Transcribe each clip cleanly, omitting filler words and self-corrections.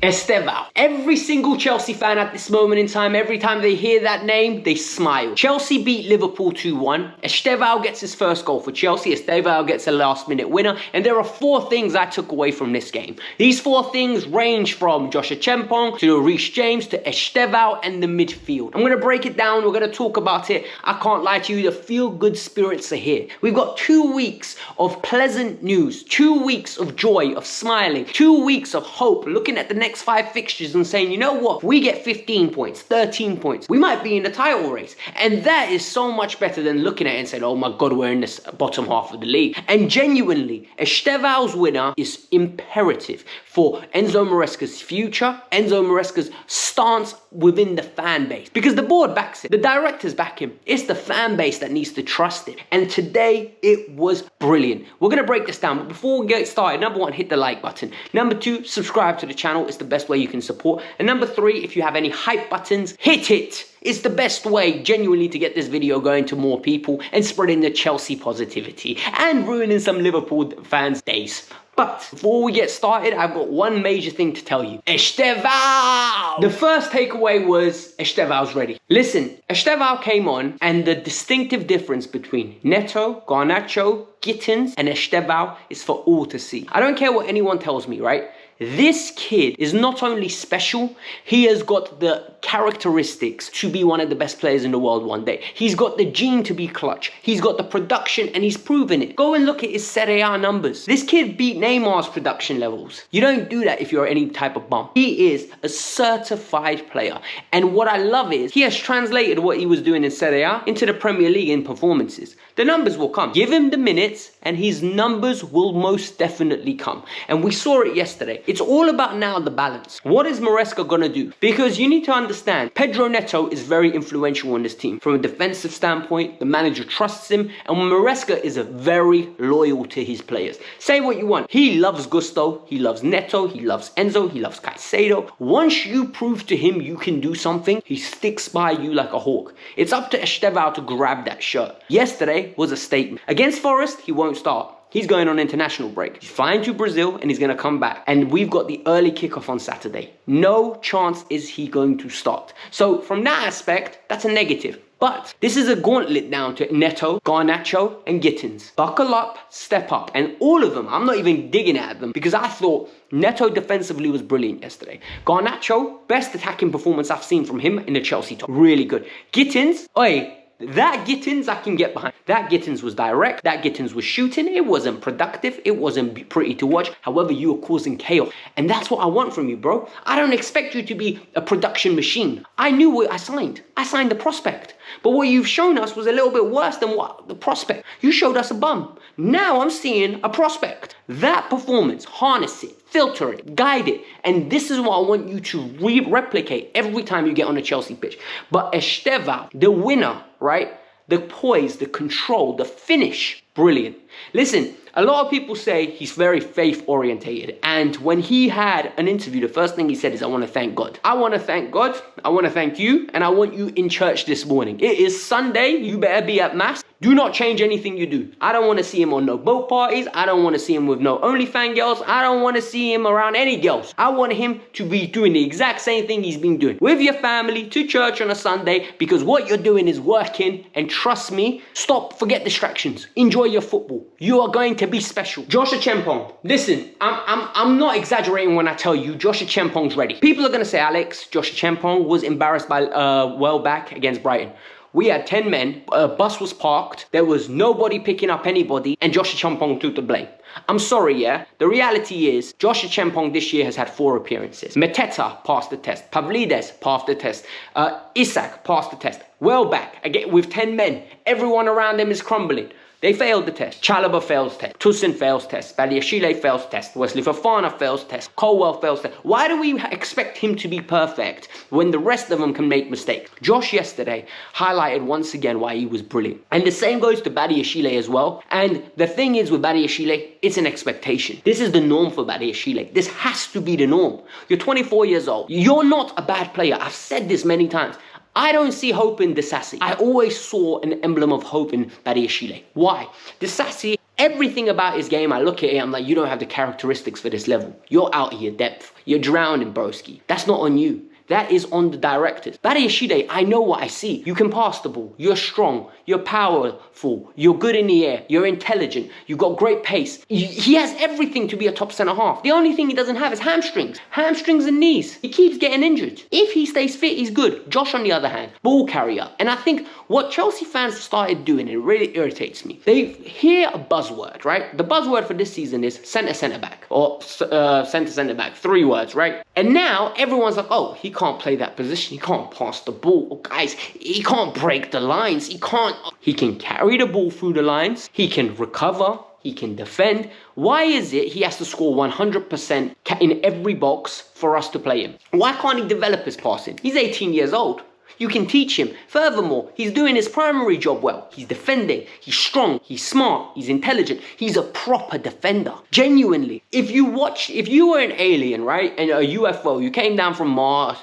Estevao. Every single Chelsea fan at this moment in time, every time they hear that name, they smile. Chelsea beat Liverpool 2-1. Estevao gets his first goal for Chelsea. Estevao gets a last-minute winner. And there are 4 things I took away from this game. These 4 things range from Josh Achiampong to Reece James to Estevao and the midfield. I'm going to break it down. We're going to talk about it. I can't lie to you. The feel-good spirits are here. We've got 2 weeks of pleasant news. 2 weeks of joy, of smiling. 2 weeks of hope. Looking at the next 5 fixtures and saying, you know what, if we get 15 points, 13 points, we might be in the title race. And that is so much better than looking at it and saying, oh my God, we're in this bottom half of the league. And genuinely, Estevao's winner is imperative for Enzo Maresca's future, Enzo Maresca's stance within the fan base. Because the board backs it. The directors back him. It's the fan base that needs to trust it. And today, it was brilliant. We're going to break this down. But before we get started, number 1, hit the like button. Number 2, subscribe to the channel. It's the best way you can support. And number 3, if you have any hype buttons, hit it. It's the best way genuinely to get this video going to more people and spreading the Chelsea positivity and ruining some Liverpool fans' days. But before we get started, I've got one major thing to tell you. Estevao! The first takeaway was Estevao's ready. Listen, Estevao came on and the distinctive difference between Neto, Garnacho, Gittins and Estevao is for all to see. I don't care what anyone tells me, right? This kid is not only special, he has got the characteristics to be one of the best players in the world one day. He's got the gene to be clutch. He's got the production and he's proven it. Go and look at his Serie A numbers. This kid beat Neymar's production levels. You don't do that if you're any type of bum. He is a certified player. And what I love is he has translated what he was doing in Serie A into the Premier League in performances. The numbers will come. Give him the minutes and his numbers will most definitely come. And we saw it yesterday. It's all about now the balance. What is Maresca going to do? Because you need to understand, Pedro Neto is very influential on this team. From a defensive standpoint, the manager trusts him, and Maresca is very loyal to his players. Say what you want. He loves Gusto, he loves Neto, he loves Enzo, he loves Caicedo. Once you prove to him you can do something, he sticks by you like a hawk. It's up to Estevao to grab that shirt. Yesterday was a statement. Against Forest, he won't start. He's going on international break. He's flying to Brazil and he's going to come back. And we've got the early kickoff on Saturday. No chance is he going to start. So from that aspect, that's a negative. But this is a gauntlet down to Neto, Garnacho and Gittins. Buckle up, step up. And all of them, I'm not even digging at them because I thought Neto defensively was brilliant yesterday. Garnacho, best attacking performance I've seen from him in the Chelsea top. Really good. Gittins, that Gittins I can get behind. That Gittins was direct. That Gittins was shooting. It wasn't productive. It wasn't pretty to watch. However, you were causing chaos. And that's what I want from you, bro. I don't expect you to be a production machine. I knew what I signed. I signed the prospect. But what you've shown us was a little bit worse than what the prospect. You showed us a bum. Now I'm seeing a prospect. That performance, harness it, filter it, guide it. And this is what I want you to replicate every time you get on a Chelsea pitch. But Estevao, the winner, right? The poise, the control, the finish, brilliant. Listen, a lot of people say he's very faith-orientated. And when he had an interview, the first thing he said is, I want to thank God. I want to thank God. I want to thank you. And I want you in church this morning. It is Sunday. You better be at Mass. Do not change anything you do. I don't want to see him on no boat parties. I don't want to see him with no OnlyFans girls. I don't want to see him around any girls. I want him to be doing the exact same thing he's been doing. With your family, to church on a Sunday, because what you're doing is working. And trust me, forget distractions. Enjoy your football. You are going to be special. Josh Achiampong. Listen, I'm not exaggerating when I tell you Josh Achiampong's ready. People are going to say, Alex, Josh Achiampong was embarrassed by Welbeck against Brighton. We had 10 men, a bus was parked, there was nobody picking up anybody, and Josh Achiampong took the blame. I'm sorry, yeah? The reality is, Josh Achiampong this year has had 4 appearances. Mateta passed the test. Pavlidis passed the test. Isak passed the test. Welbeck, again, with 10 men, everyone around them is crumbling. They failed the test. Chalobah fails test. Toussaint fails test. Badiashile fails test. Wesley Fofana fails test. Colwell fails test. Why do we expect him to be perfect when the rest of them can make mistakes? Josh yesterday highlighted once again why he was brilliant. And the same goes to Badiashile as well. And the thing is with Badiashile, it's an expectation. This is the norm for Badiashile. This has to be the norm. You're 24 years old. You're not a bad player. I've said this many times. I don't see hope in Disasi. I always saw an emblem of hope in Badiashile. Why? Disasi Everything about his game, I look at it, I'm like, you don't have the characteristics for this level. You're out of your depth. You're drowning, broski. That's not on you. That is on the directors. Barry, I know what I see. You can pass the ball. You're strong. You're powerful. You're good in the air. You're intelligent. You've got great pace. He has everything to be a top centre half. The only thing he doesn't have is hamstrings. Hamstrings and knees. He keeps getting injured. If he stays fit, he's good. Josh, on the other hand, ball carrier. And I think what Chelsea fans started doing, it really irritates me. They hear a buzzword, right? The buzzword for this season is centre-back. Or centre-back. 3 words, right? And now everyone's like, oh, he can't play that position. He can't pass the ball. Oh, guys, he can't break the lines. He can carry the ball through the lines. He can recover. He can defend. Why is it he has to score 100% in every box for us to play him? Why can't he develop his passing? He's 18 years old. You can teach him. Furthermore, he's doing his primary job well. He's defending. He's strong. He's smart. He's intelligent. He's a proper defender. Genuinely. If you were an alien, right, and a UFO, you came down from Mars,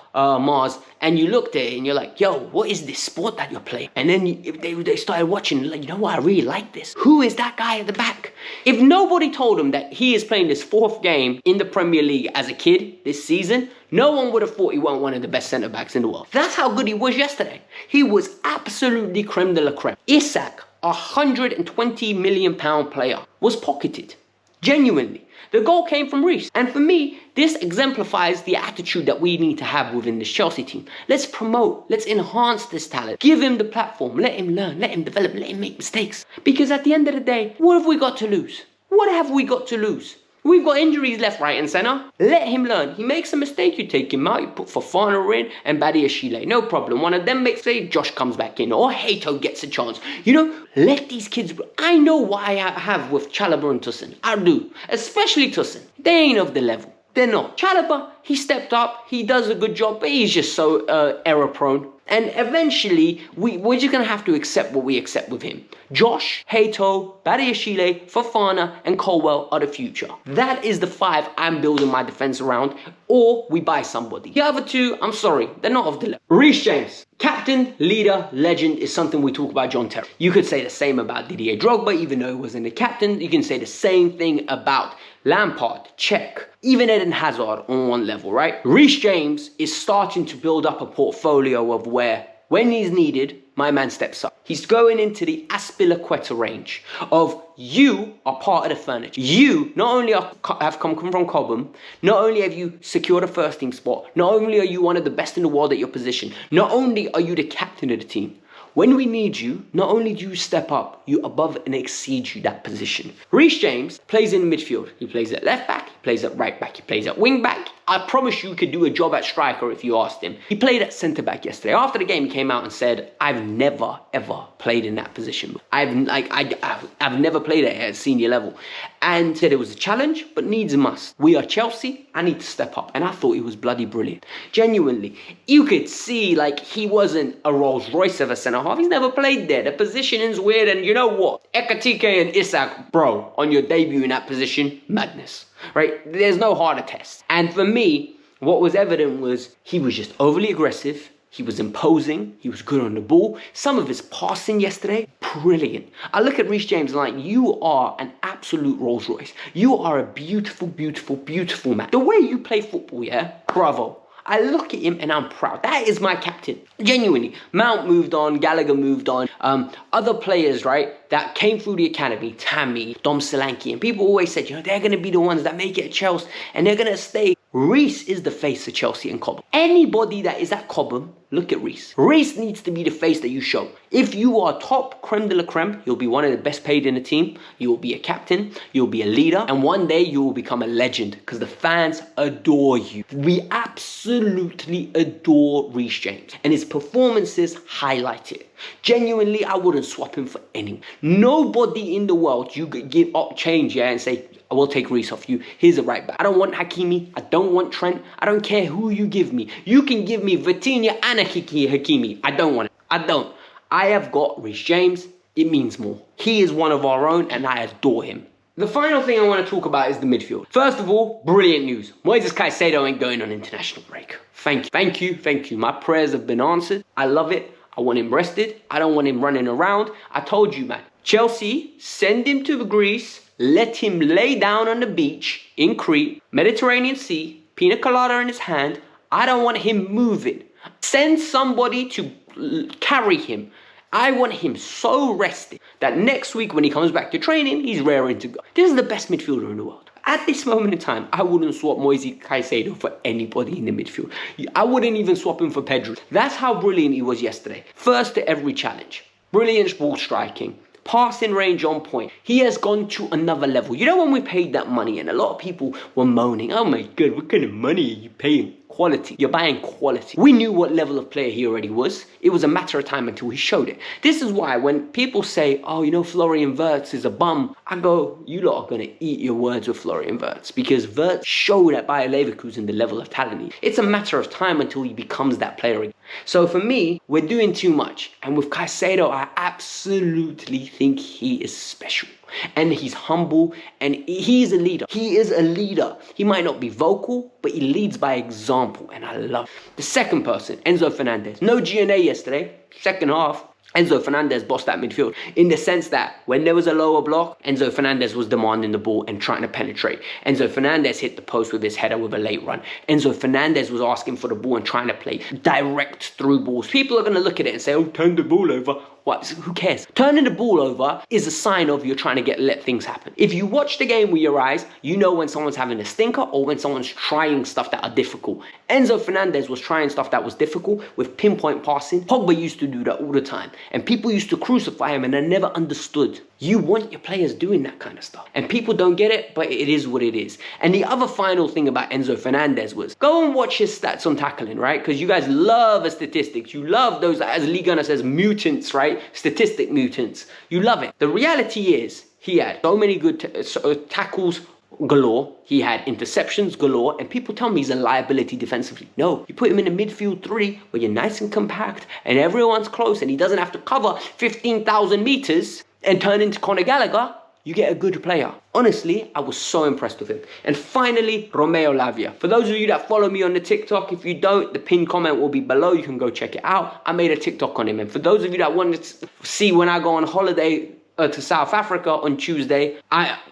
and you looked at it and you're like, yo, what is this sport that you're playing? And then they started watching, like, you know what, I really like this. Who is that guy at the back? If nobody told him that he is playing this 4th game in the Premier League as a kid this season, no one would have thought he wasn't one of the best centre-backs in the world. That's how good he was yesterday. He was absolutely creme de la creme. Isak, £120 million player, was pocketed. Genuinely. The goal came from Reece. And for me, this exemplifies the attitude that we need to have within this Chelsea team. Let's promote. Let's enhance this talent. Give him the platform. Let him learn. Let him develop. Let him make mistakes. Because at the end of the day, what have we got to lose? What have we got to lose? We've got injuries left, right and centre. Let him learn. He makes a mistake, you take him out. You put Fofana in and Badiashile. No problem. One of them makes a mistake, Josh comes back in. Or Hato gets a chance. You know, let these kids... I know what I have with Chalobah and Tosin. I do. Especially Tosin. They ain't of the level. They're not. Chalobah, he stepped up. He does a good job. But he's just so error prone. And eventually, we're just going to have to accept what we accept with him. Josh, Hato, Badiashile, Fofana, and Colwell are the future. That is the 5 I'm building my defence around. Or we buy somebody. The other 2, I'm sorry, they're not of the level. Reece James. Captain, leader, legend is something we talk about John Terry. You could say the same about Didier Drogba, even though he wasn't a captain. You can say the same thing about Lampard, Cech, even Eden Hazard on one level, right? Reece James is starting to build up a portfolio of where, when he's needed, my man steps up. He's going into the Aspilicueta range of you are part of the furniture. You not only have come from Cobham, not only have you secured a first team spot, not only are you one of the best in the world at your position, not only are you the captain of the team, when we need you, not only do you step up, you above and exceed you that position. Reece James plays in midfield. He plays at left back, he plays at right back, he plays at wing back. I promise you could do a job at striker if you asked him. He played at centre back yesterday. After the game, he came out and said, I've never, ever played in that position. I've never played it at senior level. And said it was a challenge, but needs a must. We are Chelsea, I need to step up. And I thought he was bloody brilliant. Genuinely. You could see, like, he wasn't a Rolls Royce of a centre-half. He's never played there. The positioning's weird, and you know what? Ekatike and Isak, bro, on your debut in that position, madness. Right? There's no harder test. And for me, what was evident was he was just overly aggressive. He was imposing. He was good on the ball. Some of his passing yesterday, brilliant. I look at Reece James like, you are an absolute Rolls Royce. You are a beautiful, beautiful, beautiful man. The way you play football, yeah? Bravo. I look at him and I'm proud. That is my captain. Genuinely. Mount moved on. Gallagher moved on. Other players, right, that came through the academy. Tammy, Dom Solanke. And people always said, you know, they're going to be the ones that make it at Chelsea. And they're going to stay. Reece is the face of Chelsea and Cobham. Anybody that is at Cobham, look at Reece. Reece needs to be the face that you show. If you are top creme de la creme, you'll be one of the best paid in the team. You will be a captain. You'll be a leader. And one day you will become a legend because the fans adore you. We absolutely adore Reece James. And his performances highlight it. Genuinely, I wouldn't swap him for anyone. Nobody in the world you could give up change, yeah, and say, I will take Reece off you. Here's a right back. I don't want Hakimi. I don't want Trent. I don't care who you give me. You can give me Vitinha and Hakimi. I don't want it. I don't. I have got Reece James. It means more. He is one of our own and I adore him. The final thing I want to talk about is the midfield. First of all, brilliant news. Moises Caicedo ain't going on international break. Thank you. Thank you. Thank you. My prayers have been answered. I love it. I want him rested. I don't want him running around. I told you, man. Chelsea, send him to Greece, let him lay down on the beach in Crete, Mediterranean Sea, pina colada in his hand. I don't want him moving. Send somebody to carry him. I want him so rested that next week when he comes back to training, he's raring to go. This is the best midfielder in the world. At this moment in time, I wouldn't swap Moise Caicedo for anybody in the midfield. I wouldn't even swap him for Pedro. That's how brilliant he was yesterday. First to every challenge. Brilliant ball striking. Passing range on point. He has gone to another level. You know, when we paid that money and a lot of people were moaning, oh my God, what kind of money are you paying? Quality. You're buying quality. We knew what level of player he already was. It was a matter of time until he showed it. This is why when people say, oh, you know, Florian Wirtz is a bum, I go, you lot are going to eat your words with Florian Wirtz, because Wirtz showed at Bayer Leverkusen the level of talent. It's a matter of time until he becomes that player again. So for me, we're doing too much. And with Caicedo, I absolutely think he is special. And he's humble, and he's a leader. He is a leader. He might not be vocal, but he leads by example, and I love it. The second person, Enzo Fernandez. No G&A yesterday, second half. Enzo Fernandez bossed that midfield in the sense that when there was a lower block, Enzo Fernandez was demanding the ball and trying to penetrate. Enzo Fernandez hit the post with his header with a late run. Enzo Fernandez was asking for the ball and trying to play direct through balls. People are going to look at it and say, oh, turn the ball over. What? Who cares? Turning the ball over is a sign of you're trying to let things happen. If you watch the game with your eyes, you know when someone's having a stinker or when someone's trying stuff that are difficult. Enzo Fernandez was trying stuff that was difficult with pinpoint passing. Pogba used to do that all the time. And people used to crucify him, and I never understood. You want your players doing that kind of stuff. And people don't get it, but it is what it is. And the other final thing about Enzo Fernandez was, go and watch his stats on tackling, right? Because you guys love statistics. You love those, as Lee Gunnar says, mutants, right? Statistic mutants. You love it. The reality is, he had so many good tackles galore. He had interceptions galore, and people tell me he's a liability defensively. No, you put him in a midfield 3 where you're nice and compact and everyone's close and he doesn't have to cover 15,000 meters and turn into Conor Gallagher. You get a good player. Honestly, I was so impressed with him. And finally, Romeo Lavia. For those of you that follow me on the TikTok, if you don't, the pinned comment will be below. You can go check it out. I made a TikTok on him. And for those of you that want to see when I go on holiday to South Africa on Tuesday,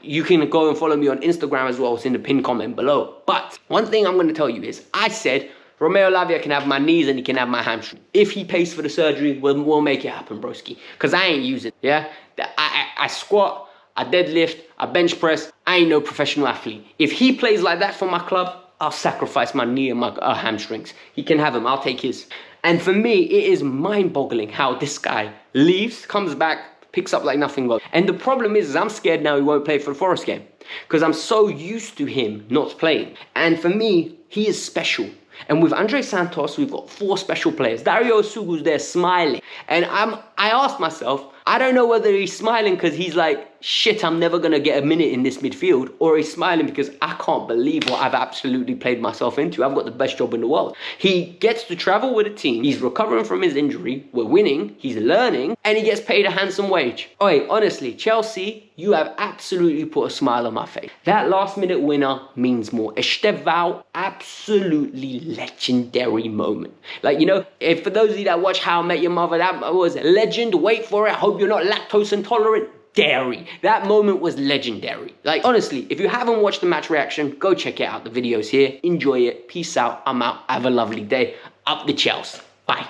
you can go and follow me on Instagram as well. It's in the pinned comment below. But one thing I'm going to tell you is, I said Romeo Lavia can have my knees and he can have my hamstring. If he pays for the surgery, we'll make it happen, broski. Because I ain't using it, yeah? I squat, I deadlift, I bench press. I ain't no professional athlete. If he plays like that for my club, I'll sacrifice my knee and my hamstrings. He can have him. I'll take his. And for me, it is mind-boggling how this guy leaves, comes back, picks up like nothing goes. And the problem is I'm scared now he won't play for the Forest game, because I'm so used to him not playing. And for me, he is special. And with Andre Santos, we've got 4 special players. Dario Sugu's there smiling. And I asked myself, I don't know whether he's smiling because he's like, shit, I'm never going to get a minute in this midfield, or he's smiling because I can't believe what I've absolutely played myself into. I've got the best job in the world. He gets to travel with a team. He's recovering from his injury. We're winning. He's learning. And he gets paid a handsome wage. Oi, honestly, Chelsea, you have absolutely put a smile on my face. That last minute winner means more. Estevao, absolutely legendary moment. Like, you know, if for those of you that watch How I Met Your Mother, that was a legend. Wait for it. I hope you're not lactose intolerant. Dairy. That moment was legendary. Like, honestly, if you haven't watched the match reaction, go check it out. The video's here. Enjoy it. Peace out. I'm out. Have a lovely day. Up the Chelsea. Bye.